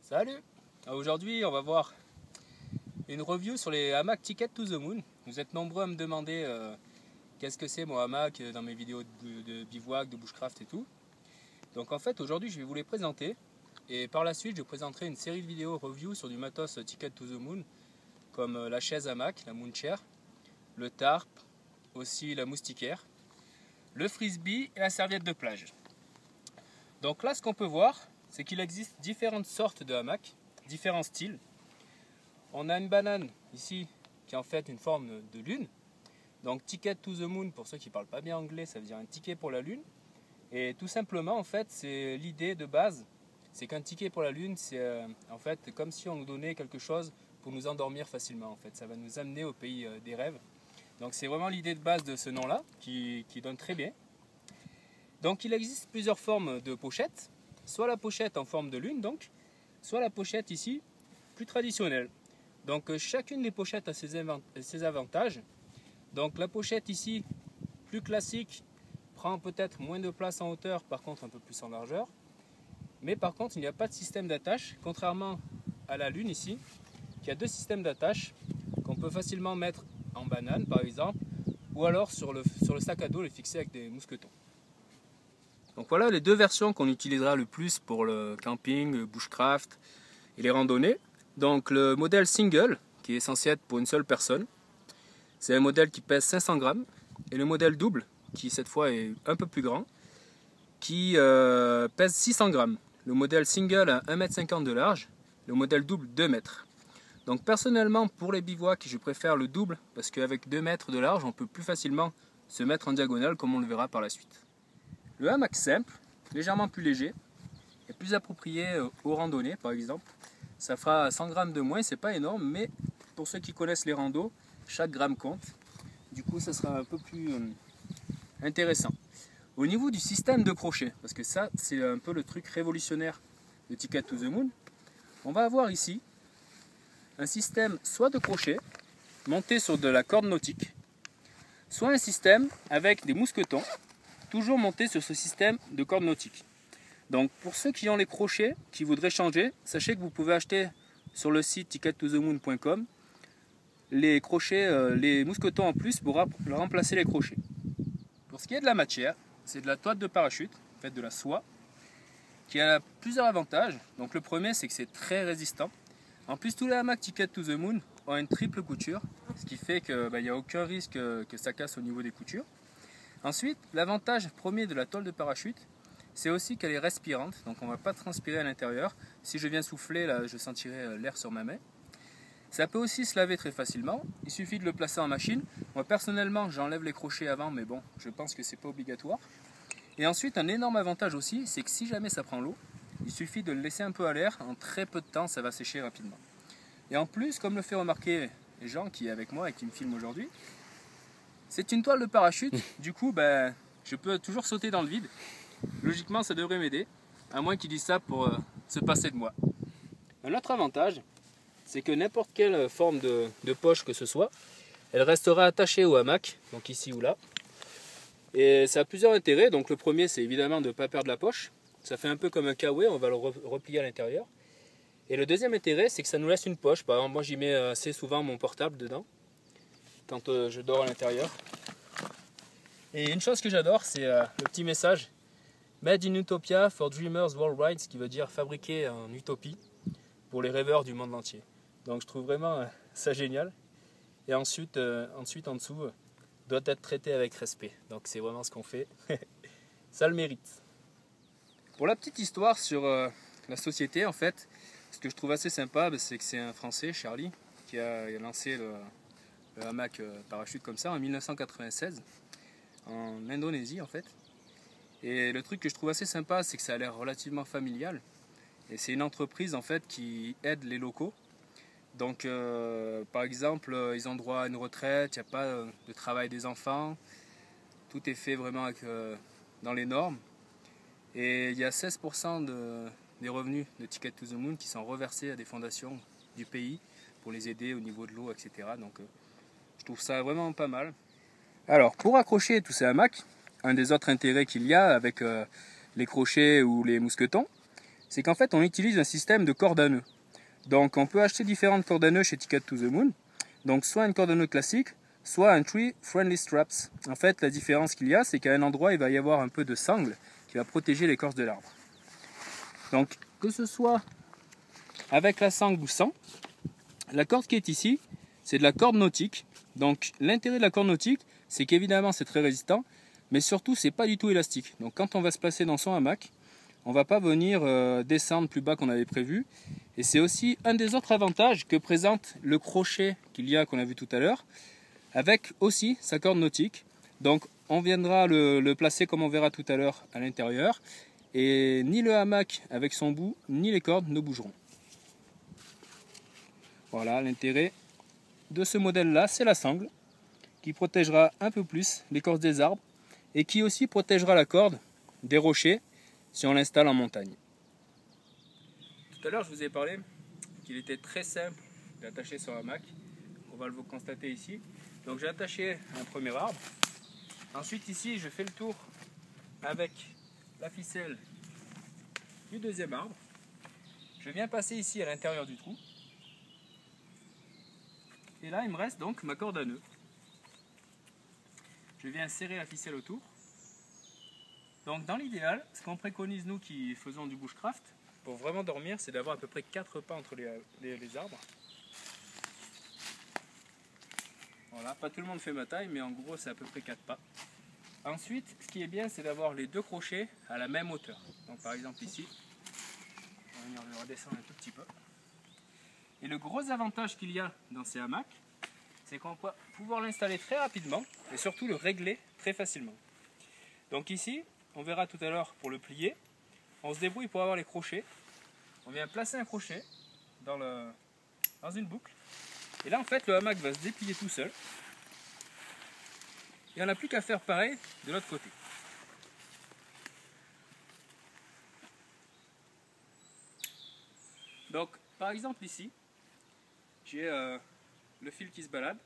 Salut! Aujourd'hui, on va voir une review sur les hamacs Ticket to the Moon. Vous êtes nombreux à me demander qu'est-ce que c'est mon hamac dans mes vidéos de bivouac, de bushcraft et tout. Donc en fait, aujourd'hui, je vais vous les présenter. Et par la suite, je présenterai une série de vidéos review sur du matos Ticket to the Moon, comme la chaise hamac, la moon chair, le tarp, aussi la moustiquaire, le frisbee et la serviette de plage. Donc là, ce qu'on peut voir, c'est qu'il existe différentes sortes de hamacs, différents styles. On a une banane ici qui est en fait une forme de lune. Donc Ticket to the Moon, pour ceux qui ne parlent pas bien anglais, ça veut dire un ticket pour la lune. Et tout simplement, en fait, c'est l'idée de base, c'est qu'un ticket pour la lune, c'est en fait comme si on nous donnait quelque chose pour nous endormir facilement. En fait, ça va nous amener au pays des rêves. Donc c'est vraiment l'idée de base de ce nom-là qui donne très bien. Donc il existe plusieurs formes de pochettes, soit la pochette en forme de lune, donc, soit la pochette ici plus traditionnelle. Donc chacune des pochettes a ses avantages. Donc la pochette ici plus classique prend peut-être moins de place en hauteur, par contre un peu plus en largeur. Mais par contre il n'y a pas de système d'attache, contrairement à la lune ici, qui a deux systèmes d'attache qu'on peut facilement mettre en banane par exemple, ou alors sur le sac à dos les fixer avec des mousquetons. Donc voilà les deux versions qu'on utilisera le plus pour le camping, le bushcraft et les randonnées. Donc le modèle single, qui est censé être pour une seule personne, c'est un modèle qui pèse 500 grammes. Et le modèle double, qui cette fois est un peu plus grand, qui pèse 600 grammes. Le modèle single a 1,50 m de large, le modèle double 2 mètres. Donc personnellement pour les bivouacs, je préfère le double, parce qu'avec 2 mètres de large, on peut plus facilement se mettre en diagonale comme on le verra par la suite. Le hamac simple, légèrement plus léger, est plus approprié aux randonnées par exemple. Ça fera 100 grammes de moins, c'est pas énorme, mais pour ceux qui connaissent les randos, chaque gramme compte. Du coup, ça sera un peu plus intéressant. Au niveau du système de crochet, parce que ça, c'est un peu le truc révolutionnaire de Ticket to the Moon, on va avoir ici un système soit de crochet monté sur de la corde nautique, soit un système avec des mousquetons, toujours monté sur ce système de corde nautique. Donc pour ceux qui ont les crochets, qui voudraient changer, sachez que vous pouvez acheter sur le site tickettothemoon.com les crochets, les mousquetons en plus pour remplacer les crochets. Pour ce qui est de la matière, c'est de la toile de parachute, faite de la soie, qui a plusieurs avantages. Donc le premier, c'est que c'est très résistant. En plus, tous les hamacs Ticket to the Moon ont une triple couture, ce qui fait qu'il n'y a aucun risque que ça casse au niveau des coutures. Ensuite, l'avantage premier de la toile de parachute, c'est aussi qu'elle est respirante, donc on ne va pas transpirer à l'intérieur. Si je viens souffler, là, je sentirai l'air sur ma main. Ça peut aussi se laver très facilement, il suffit de le placer en machine. Moi personnellement, j'enlève les crochets avant, mais bon, je pense que c'est pas obligatoire. Et ensuite, un énorme avantage aussi, c'est que si jamais ça prend l'eau, il suffit de le laisser un peu à l'air, en très peu de temps, ça va sécher rapidement. Et en plus, comme le fait remarquer Jean qui est avec moi et qui me filme aujourd'hui, c'est une toile de parachute, du coup, je peux toujours sauter dans le vide. Logiquement, ça devrait m'aider, à moins qu'ils disent ça pour se passer de moi. Un autre avantage, c'est que n'importe quelle forme de poche que ce soit, elle restera attachée au hamac, donc ici ou là. Et ça a plusieurs intérêts. Donc le premier, c'est évidemment de ne pas perdre la poche. Ça fait un peu comme un kawaii, on va le replier à l'intérieur. Et le deuxième intérêt, c'est que ça nous laisse une poche. Par exemple, moi j'y mets assez souvent mon portable dedans, quand je dors à l'intérieur. Et une chose que j'adore, c'est le petit message Made in Utopia for Dreamers Worldwide, ce qui veut dire fabriqué en utopie pour les rêveurs du monde entier. Donc je trouve vraiment ça génial. Et ensuite en dessous, doit être traité avec respect. Donc c'est vraiment ce qu'on fait. Ça le mérite. Pour la petite histoire sur la société, en fait, ce que je trouve assez sympa, c'est que c'est un Français, Charlie, qui a lancé le hamac parachute comme ça en 1996, en Indonésie en fait. Et le truc que je trouve assez sympa, c'est que ça a l'air relativement familial. Et c'est une entreprise en fait qui aide les locaux. Donc par exemple, ils ont droit à une retraite, il n'y a pas de travail des enfants. Tout est fait vraiment dans les normes. Et il y a 16% des revenus de Ticket to the Moon qui sont reversés à des fondations du pays pour les aider au niveau de l'eau, etc. Donc je trouve ça vraiment pas mal. Alors pour accrocher tous ces hamacs, un des autres intérêts qu'il y a avec les crochets ou les mousquetons, c'est qu'en fait on utilise un système de corde à nœud. Donc on peut acheter différentes cordes à nœud chez Ticket to the Moon. Donc soit une corde à nœud classique, soit un Tree Friendly Straps. En fait la différence qu'il y a, c'est qu'à un endroit il va y avoir un peu de sangle qui va protéger l'écorce de l'arbre. Donc que ce soit avec la sangle ou sans, la corde qui est ici, c'est de la corde nautique. Donc l'intérêt de la corde nautique, c'est qu'évidemment c'est très résistant, mais surtout c'est pas du tout élastique. Donc quand on va se placer dans son hamac, on va pas venir descendre plus bas qu'on avait prévu. Et c'est aussi un des autres avantages que présente le crochet qu'il y a, qu'on a vu tout à l'heure, avec aussi sa corde nautique. Donc on viendra le placer comme on verra tout à l'heure à l'intérieur, et ni le hamac avec son bout, ni les cordes ne bougeront. Voilà, l'intérêt de ce modèle-là, c'est la sangle, qui protégera un peu plus l'écorce des arbres, et qui aussi protégera la corde des rochers si on l'installe en montagne. Tout à l'heure, je vous ai parlé qu'il était très simple d'attacher son hamac. On va le constater ici. Donc j'ai attaché un premier arbre. Ensuite ici, je fais le tour avec la ficelle du deuxième arbre. Je viens passer ici à l'intérieur du trou. Et là, il me reste donc ma corde à nœud. Je viens serrer la ficelle autour. Donc dans l'idéal, ce qu'on préconise nous qui faisons du bushcraft, pour vraiment dormir, c'est d'avoir à peu près 4 pas entre les arbres. Voilà, pas tout le monde fait ma taille, mais en gros c'est à peu près 4 pas. Ensuite, ce qui est bien, c'est d'avoir les deux crochets à la même hauteur. Donc par exemple ici, on va venir le redescendre un tout petit peu. Et le gros avantage qu'il y a dans ces hamacs, c'est qu'on va pouvoir l'installer très rapidement et surtout le régler très facilement. Donc ici, on verra tout à l'heure pour le plier, on se débrouille pour avoir les crochets. On vient placer un crochet dans une boucle. Et là en fait le hamac va se déplier tout seul. Et on n'a plus qu'à faire pareil de l'autre côté. Donc par exemple ici, j'ai le fil qui se balade.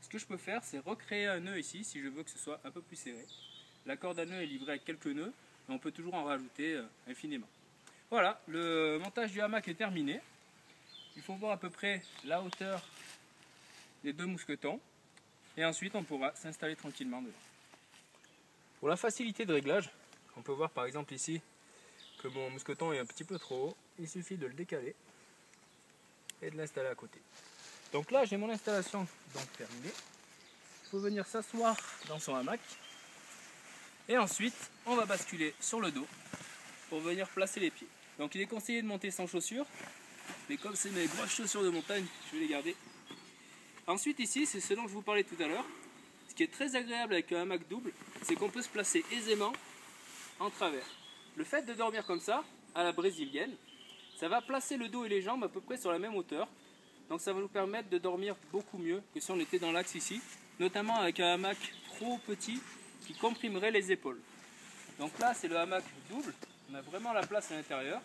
Ce que je peux faire, c'est recréer un nœud ici si je veux que ce soit un peu plus serré. La corde à nœud est livrée avec quelques nœuds, mais on peut toujours en rajouter infiniment. Voilà, le montage du hamac est terminé. Il faut voir à peu près la hauteur des deux mousquetons. Et ensuite, on pourra s'installer tranquillement dedans. Pour la facilité de réglage, on peut voir par exemple ici que mon mousqueton est un petit peu trop haut. Il suffit de le décaler et de l'installer à côté. Donc là, j'ai mon installation terminée. Il faut venir s'asseoir dans son hamac. Et ensuite, on va basculer sur le dos pour venir placer les pieds. Donc il est conseillé de monter sans chaussures, mais comme c'est mes grosses chaussures de montagne, je vais les garder. Ensuite ici, c'est ce dont je vous parlais tout à l'heure. Ce qui est très agréable avec un hamac double, c'est qu'on peut se placer aisément en travers. Le fait de dormir comme ça, à la brésilienne, ça va placer le dos et les jambes à peu près sur la même hauteur. Donc ça va nous permettre de dormir beaucoup mieux que si on était dans l'axe ici, notamment avec un hamac trop petit qui comprimerait les épaules. Donc là, c'est le hamac double. On a vraiment la place à l'intérieur.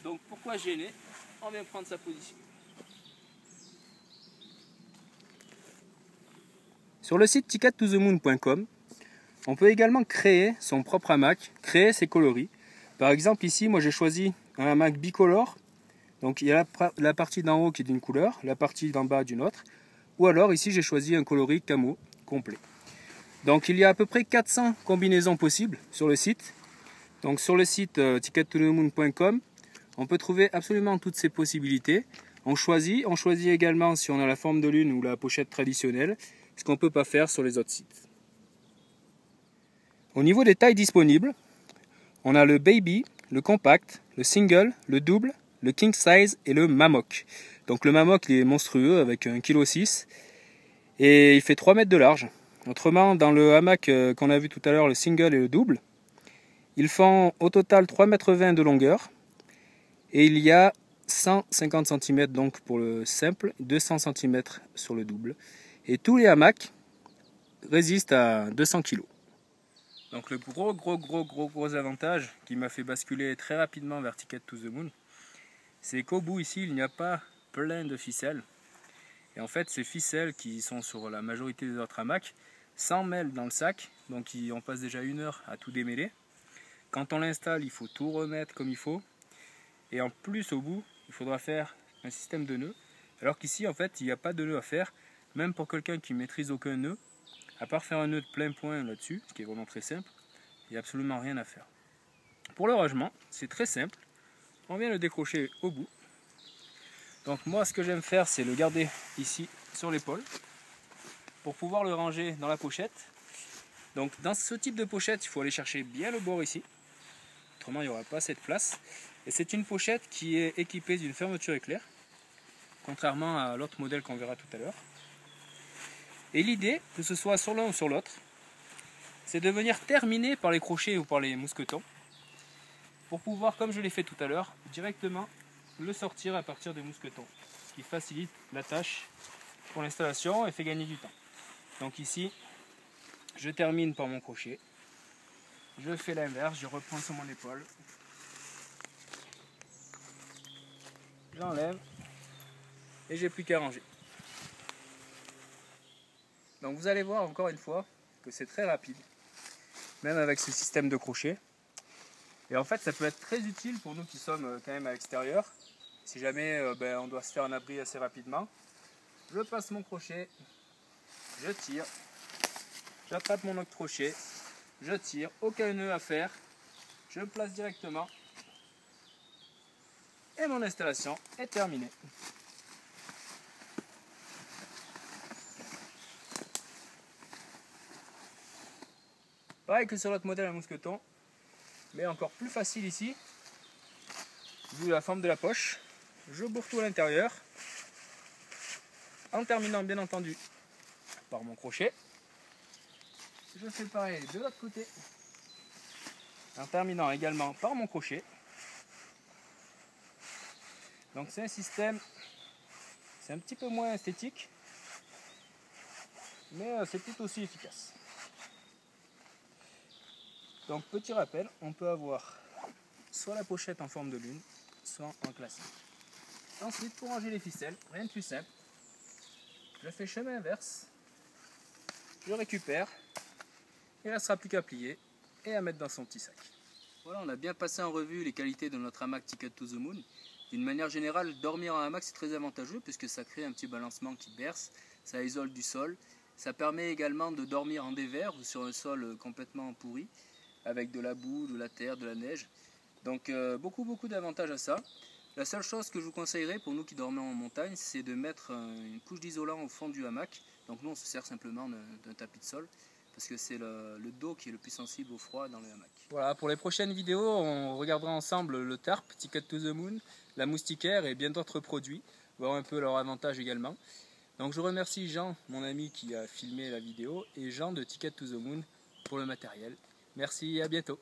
Donc pourquoi gêner? On vient prendre sa position. Sur le site tickettothemoon.com, on peut également créer son propre hamac, créer ses coloris. Par exemple ici, moi j'ai choisi un hamac bicolore. Donc il y a la partie d'en haut qui est d'une couleur, la partie d'en bas d'une autre. Ou alors ici j'ai choisi un coloris camo complet. Donc il y a à peu près 400 combinaisons possibles sur le site. Donc sur le site tickettothemoon.com, on peut trouver absolument toutes ces possibilités. On choisit également si on a la forme de lune ou la pochette traditionnelle, ce qu'on ne peut pas faire sur les autres sites. Au niveau des tailles disponibles, on a le baby, le compact, le single, le double, le king size et le mammoth. Donc le mammoth il est monstrueux avec 1,6 kg et il fait 3 mètres de large. Autrement, dans le hamac qu'on a vu tout à l'heure, le single et le double, ils font au total 3,20 m de longueur et il y a 150 cm donc pour le simple, 200 cm sur le double. Et tous les hamacs résistent à 200 kg. Donc le gros avantage qui m'a fait basculer très rapidement vers Ticket to the Moon, c'est qu'au bout ici il n'y a pas plein de ficelles. Et en fait ces ficelles qui sont sur la majorité des autres hamacs s'emmêlent dans le sac, donc on passe déjà 1 heure à tout démêler. Quand on l'installe, il faut tout remettre comme il faut. Et en plus au bout, il faudra faire un système de nœuds. Alors qu'ici en fait il n'y a pas de nœud à faire. Même pour quelqu'un qui maîtrise aucun nœud, à part faire un nœud de plein point là-dessus, ce qui est vraiment très simple, il n'y a absolument rien à faire. Pour le rangement, c'est très simple. On vient le décrocher au bout. Donc moi ce que j'aime faire, c'est le garder ici sur l'épaule pour pouvoir le ranger dans la pochette. Donc dans ce type de pochette, il faut aller chercher bien le bord ici. Autrement, il n'y aura pas assez de place. Et c'est une pochette qui est équipée d'une fermeture éclair, contrairement à l'autre modèle qu'on verra tout à l'heure. Et l'idée, que ce soit sur l'un ou sur l'autre, c'est de venir terminer par les crochets ou par les mousquetons, pour pouvoir, comme je l'ai fait tout à l'heure, directement le sortir à partir des mousquetons, ce qui facilite la tâche pour l'installation et fait gagner du temps. Donc ici, je termine par mon crochet, je fais l'inverse, je reprends sur mon épaule, j'enlève et j'ai plus qu'à ranger. Donc vous allez voir encore une fois que c'est très rapide, même avec ce système de crochet. Et en fait ça peut être très utile pour nous qui sommes quand même à l'extérieur. Si jamais on doit se faire un abri assez rapidement, je passe mon crochet, je tire, j'attrape mon autre crochet, je tire, aucun nœud à faire, je le place directement et mon installation est terminée. Pareil que sur l'autre modèle à mousqueton, mais encore plus facile ici, vu la forme de la poche. Je bourre tout à l'intérieur, en terminant bien entendu par mon crochet. Je fais pareil de l'autre côté, en terminant également par mon crochet. Donc c'est un système, c'est un petit peu moins esthétique, mais c'est tout aussi efficace. Donc petit rappel, on peut avoir soit la pochette en forme de lune, soit en classique. Ensuite, pour ranger les ficelles, rien de plus simple. Je fais chemin inverse, je récupère, il ne restera plus qu'à plier et à mettre dans son petit sac. Voilà, on a bien passé en revue les qualités de notre hamac Ticket to the Moon. D'une manière générale, dormir en hamac c'est très avantageux puisque ça crée un petit balancement qui berce, ça isole du sol. Ça permet également de dormir en dévers ou sur un sol complètement pourri, avec de la boue, de la terre, de la neige. Donc beaucoup d'avantages à ça. La seule chose que je vous conseillerais pour nous qui dormons en montagne, c'est de mettre une couche d'isolant au fond du hamac. Donc nous on se sert simplement d'un tapis de sol, parce que c'est le dos qui est le plus sensible au froid dans le hamac. Voilà, pour les prochaines vidéos, on regardera ensemble le tarp, Ticket to the Moon, la moustiquaire et bien d'autres produits, voir un peu leurs avantages également. Donc je remercie Jean, mon ami qui a filmé la vidéo, et Jean de Ticket to the Moon pour le matériel. Merci et à bientôt.